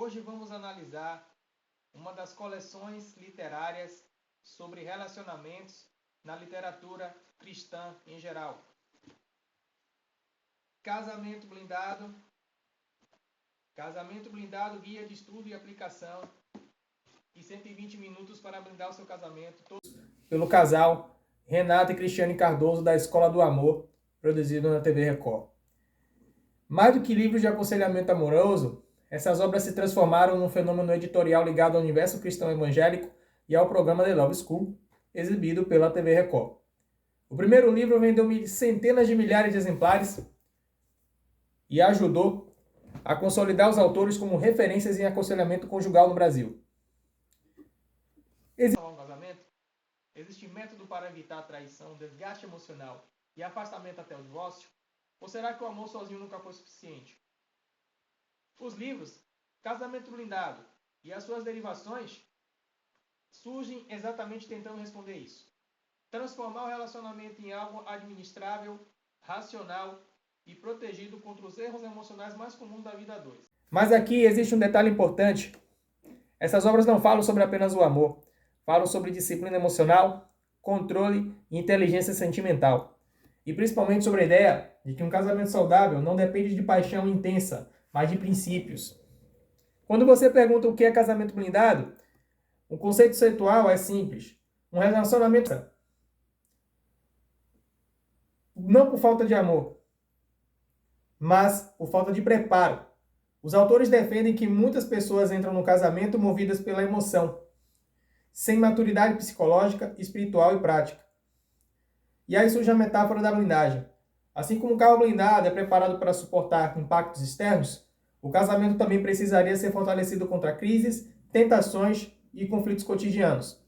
Hoje vamos analisar uma das coleções literárias sobre relacionamentos na literatura cristã em geral. Casamento Blindado, guia de estudo e aplicação e 120 minutos para blindar o seu casamento. Pelo casal Renato e Cristiane Cardoso, da Escola do Amor, produzido na TV Record. Mais do que livros de aconselhamento amoroso, essas obras se transformaram num fenômeno editorial ligado ao universo cristão evangélico e ao programa The Love School, exibido pela TV Record. O primeiro livro vendeu centenas de milhares de exemplares e ajudou a consolidar os autores como referências em aconselhamento conjugal no Brasil. Existe método para evitar traição, desgaste emocional e afastamento até o divórcio? Ou será que o amor sozinho nunca foi suficiente? Os livros Casamento Blindado e as suas derivações surgem exatamente tentando responder isso. Transformar o relacionamento em algo administrável, racional e protegido contra os erros emocionais mais comuns da vida a dois. Mas aqui existe um detalhe importante. Essas obras não falam sobre apenas o amor. Falam sobre disciplina emocional, controle e inteligência sentimental. E principalmente sobre a ideia de que um casamento saudável não depende de paixão intensa, mas de princípios. Quando você pergunta o que é casamento blindado, o conceito conceitual é simples. Um relacionamento não por falta de amor, mas por falta de preparo. Os autores defendem que muitas pessoas entram no casamento movidas pela emoção, sem maturidade psicológica, espiritual e prática. E aí surge a metáfora da blindagem. Assim como um carro blindado é preparado para suportar impactos externos, o casamento também precisaria ser fortalecido contra crises, tentações e conflitos cotidianos.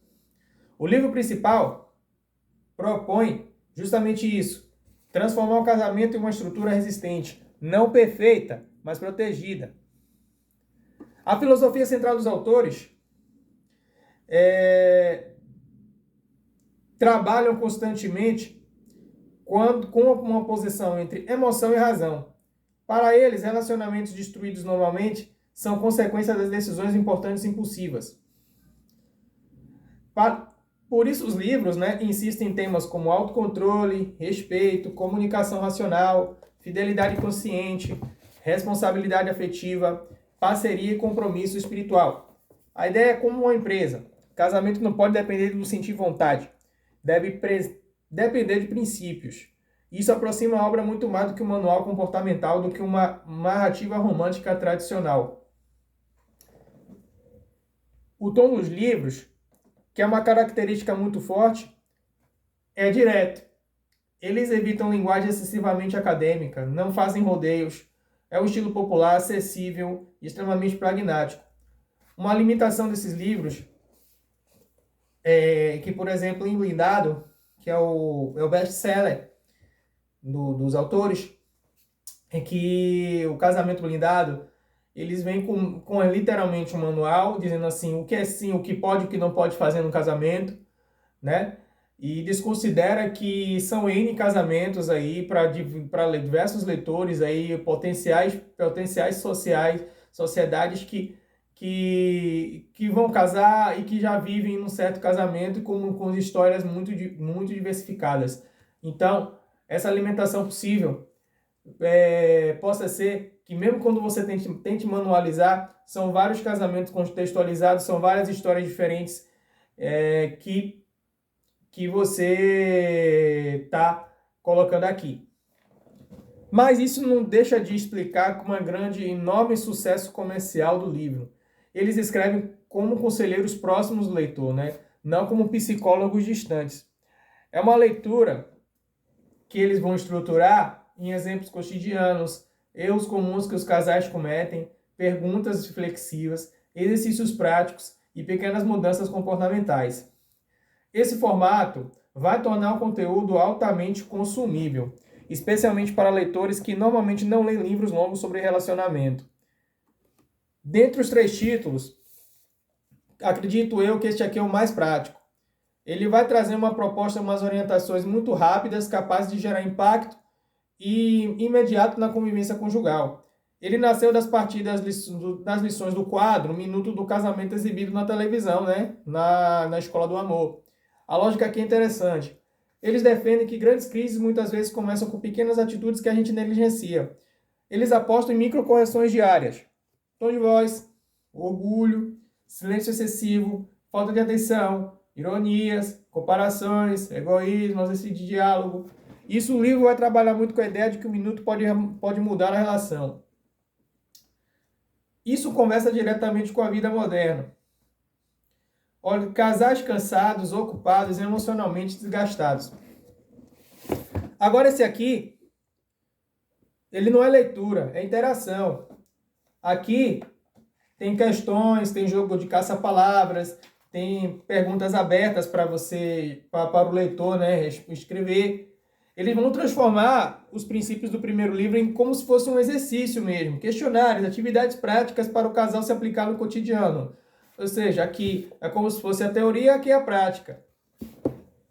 O livro principal propõe justamente isso: transformar o casamento em uma estrutura resistente, não perfeita, mas protegida. A filosofia central dos autores trabalham constantemente com uma posição entre emoção e razão. Para eles, relacionamentos destruídos normalmente são consequência das decisões importantes e impulsivas. Por isso os livros insistem em temas como autocontrole, respeito, comunicação racional, fidelidade consciente, responsabilidade afetiva, parceria e compromisso espiritual. A ideia é como uma empresa. Casamento não pode depender do sentir vontade. Deve depender de princípios. Isso aproxima a obra muito mais do que um manual comportamental, do que uma narrativa romântica tradicional. O tom dos livros, que é uma característica muito forte, é direto. Eles evitam linguagem excessivamente acadêmica, não fazem rodeios. É um estilo popular, acessível e extremamente pragmático. Uma limitação desses livros é que, por exemplo, em Blindado, que é o best-seller dos autores, é que o Casamento Blindado, eles vêm com literalmente um manual, dizendo assim, o que é sim, o que pode e o que não pode fazer no casamento, né? E desconsidera que são N casamentos aí para diversos leitores aí, potenciais sociedades que vão casar e que já vivem num certo casamento com histórias muito diversificadas. Então, essa alimentação possível possa ser que mesmo quando você tente manualizar, são vários casamentos contextualizados, são várias histórias diferentes que você está colocando aqui. Mas isso não deixa de explicar com enorme sucesso comercial do livro. Eles escrevem como conselheiros próximos do leitor, não como psicólogos distantes. É uma leitura que eles vão estruturar em exemplos cotidianos, erros comuns que os casais cometem, perguntas reflexivas, exercícios práticos e pequenas mudanças comportamentais. Esse formato vai tornar o conteúdo altamente consumível, especialmente para leitores que normalmente não leem livros longos sobre relacionamento. Dentre os 3 títulos, acredito eu que este aqui é o mais prático. Ele vai trazer uma proposta, umas orientações muito rápidas, capazes de gerar impacto e imediato na convivência conjugal. Ele nasceu das partidas das lições do quadro Minuto do Casamento exibido na televisão, né? Na Escola do Amor. A lógica aqui é interessante. Eles defendem que grandes crises muitas vezes começam com pequenas atitudes que a gente negligencia. Eles apostam em microcorreções diárias. Tom de voz, orgulho, silêncio excessivo, falta de atenção, ironias, comparações, egoísmo, ausência de diálogo. Isso o livro vai trabalhar muito com a ideia de que o minuto pode mudar a relação. Isso conversa diretamente com a vida moderna. Olha, casais cansados, ocupados e emocionalmente desgastados. Agora esse aqui, ele não é leitura, é interação. Aqui tem questões, tem jogo de caça-palavras, tem perguntas abertas para você, para o leitor, né, escrever. Eles vão transformar os princípios do primeiro livro em como se fosse um exercício mesmo, questionários, atividades práticas para o casal se aplicar no cotidiano. Ou seja, aqui é como se fosse a teoria, aqui é a prática.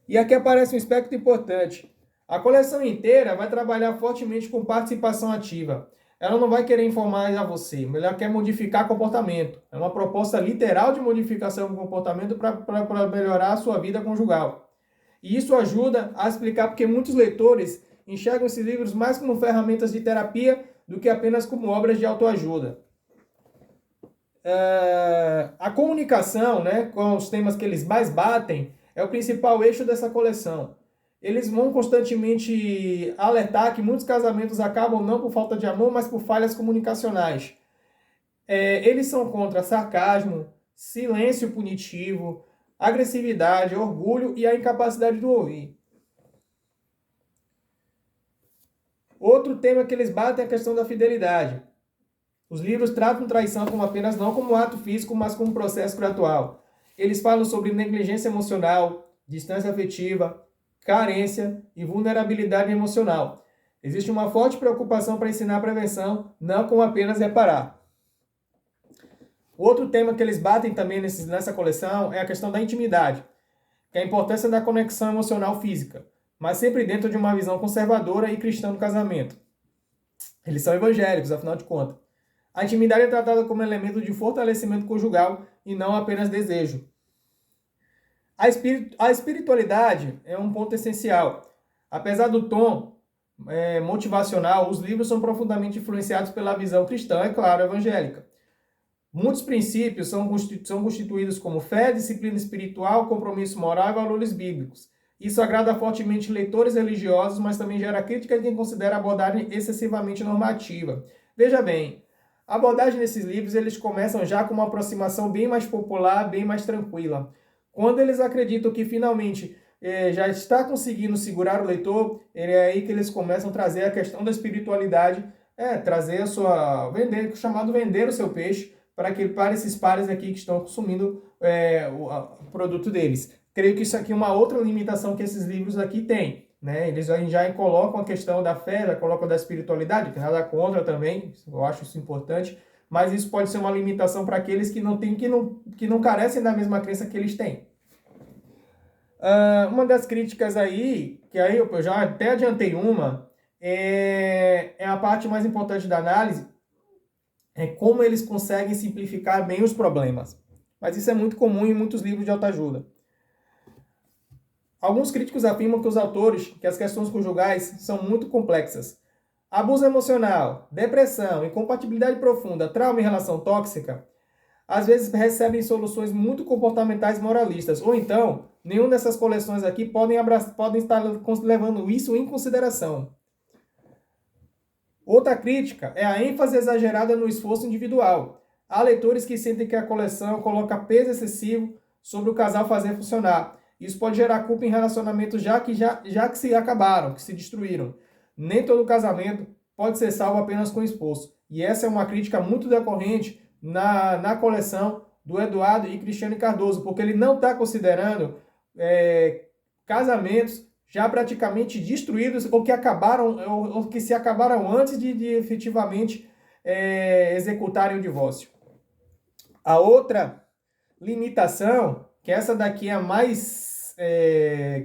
E aqui aparece um aspecto importante. A coleção inteira vai trabalhar fortemente com participação ativa. Ela não vai querer informar a você, mas ela quer modificar comportamento. É uma proposta literal de modificação do comportamento para melhorar a sua vida conjugal. E isso ajuda a explicar porque muitos leitores enxergam esses livros mais como ferramentas de terapia do que apenas como obras de autoajuda. A comunicação, né, com os temas que eles mais batem, é o principal eixo dessa coleção. Eles vão constantemente alertar que muitos casamentos acabam não por falta de amor, mas por falhas comunicacionais. Eles são contra sarcasmo, silêncio punitivo, agressividade, orgulho e a incapacidade do ouvir. Outro tema que eles batem é a questão da fidelidade. Os livros tratam traição como apenas não como um ato físico, mas como um processo gradual. Eles falam sobre negligência emocional, distância afetiva, carência e vulnerabilidade emocional. Existe uma forte preocupação para ensinar a prevenção, não como apenas reparar. Outro tema que eles batem também nessa coleção é a questão da intimidade, que é a importância da conexão emocional física, mas sempre dentro de uma visão conservadora e cristã do casamento. Eles são evangélicos, afinal de contas. A intimidade é tratada como elemento de fortalecimento conjugal e não apenas desejo. A espiritualidade é um ponto essencial. Apesar do tom motivacional, os livros são profundamente influenciados pela visão cristã, é claro, evangélica. Muitos princípios são constituídos como fé, disciplina espiritual, compromisso moral e valores bíblicos. Isso agrada fortemente leitores religiosos, mas também gera crítica de quem considera a abordagem excessivamente normativa. Veja bem, a abordagem desses livros eles começam já com uma aproximação bem mais popular, bem mais tranquila. Quando eles acreditam que finalmente já está conseguindo segurar o leitor, é aí que eles começam a trazer a questão da espiritualidade, trazer o chamado vender o seu peixe, para esses pares aqui que estão consumindo o produto deles. Creio que isso aqui é uma outra limitação que esses livros aqui têm. Né? Eles já colocam a questão da fé, já colocam da espiritualidade, que nada contra também, eu acho isso importante, mas isso pode ser uma limitação para aqueles que não carecem da mesma crença que eles têm. Uma das críticas aí, que aí eu já até adiantei é a parte mais importante da análise, é como eles conseguem simplificar bem os problemas. Mas isso é muito comum em muitos livros de autoajuda. Alguns críticos afirmam que os autores, que as questões conjugais são muito complexas. Abuso emocional, depressão, incompatibilidade profunda, trauma e relação tóxica, às vezes recebem soluções muito comportamentais moralistas. Ou então, nenhuma dessas coleções aqui podem estar levando isso em consideração. Outra crítica é a ênfase exagerada no esforço individual. Há leitores que sentem que a coleção coloca peso excessivo sobre o casal fazer funcionar. Isso pode gerar culpa em relacionamentos já que se acabaram, que se destruíram. Nem todo casamento pode ser salvo apenas com esforço. E essa é uma crítica muito decorrente na coleção do Eduardo e Cristiane Cardoso, porque ele não está considerando casamentos já praticamente destruídos ou que acabaram ou que se acabaram antes de efetivamente executarem o divórcio. A outra limitação, que essa daqui é a mais,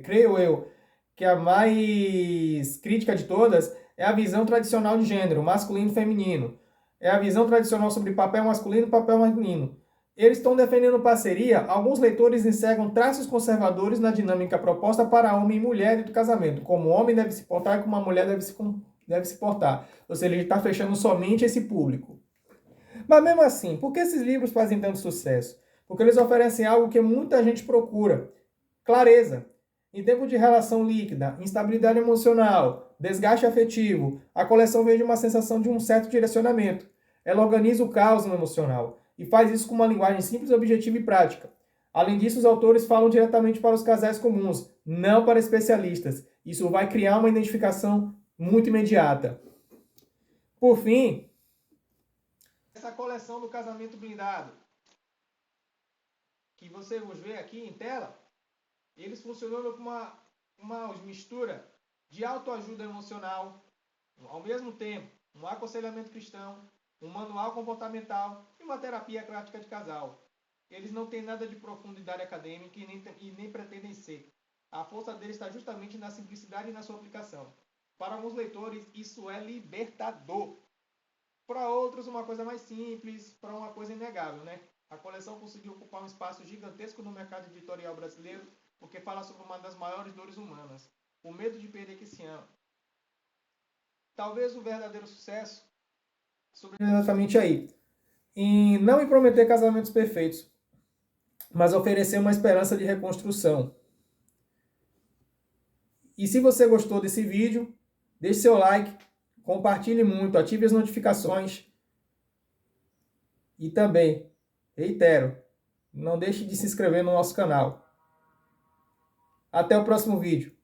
creio eu, que é a mais crítica de todas, é a visão tradicional de gênero, masculino e feminino. é a visão tradicional sobre papel masculino e papel feminino. Eles estão defendendo parceria. Alguns leitores enxergam traços conservadores na dinâmica proposta para homem e mulher do casamento, como o homem deve se portar e como a mulher deve se portar. Ou seja, ele está fechando somente esse público. Mas mesmo assim, por que esses livros fazem tanto sucesso? Porque eles oferecem algo que muita gente procura: clareza. Em tempo de relação líquida, instabilidade emocional, desgaste afetivo, a coleção vende uma sensação de um certo direcionamento. Ela organiza o caos no emocional e faz isso com uma linguagem simples, objetiva e prática. Além disso, os autores falam diretamente para os casais comuns, não para especialistas. Isso vai criar uma identificação muito imediata. Por fim, essa coleção do Casamento Blindado, que você vê aqui em tela, eles funcionam como uma mistura de autoajuda emocional, ao mesmo tempo um aconselhamento cristão, um manual comportamental e uma terapia prática de casal. Eles não têm nada de profundidade acadêmica e nem pretendem ser. A força deles está justamente na simplicidade e na sua aplicação. Para alguns leitores, isso é libertador. Para outros, uma coisa mais simples, para uma coisa inegável, né? A coleção conseguiu ocupar um espaço gigantesco no mercado editorial brasileiro, porque fala sobre uma das maiores dores humanas, o medo de perder quem se ama. Talvez o verdadeiro sucesso sobre exatamente aí, não em prometer casamentos perfeitos, mas oferecer uma esperança de reconstrução. E se você gostou desse vídeo, deixe seu like, compartilhe muito, ative as notificações e também, reitero, não deixe de se inscrever no nosso canal. Até o próximo vídeo.